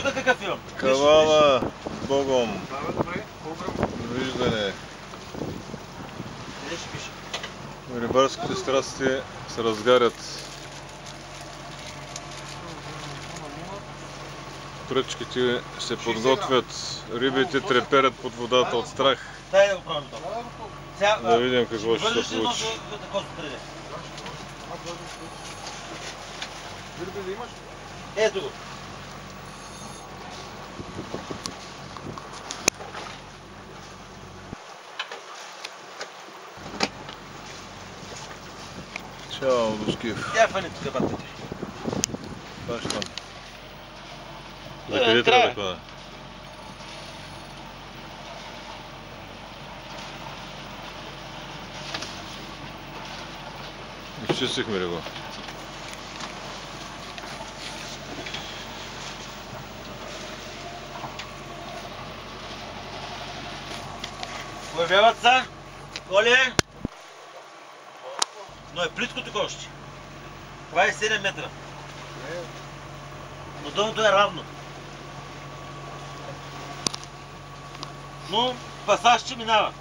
тук какъв имам. Кавала, Богом. Добре, Довиждане. Къде ще пише? Рибарските страсти се разгарят. Пръчките се подготвят. Рибите треперят под водата от страх. Дай да го правим това. Да видим какво ще се получи. Вирби ли имаш? Ето го. Чао, Лускив. Тя фани тук, бата. Бащам. За къде трябва да клада? Изчистихме ли го? Появяват се. Коле. Но е плитко тук още. 27 метра. Но дъното е равно. Но пасаж ще минава.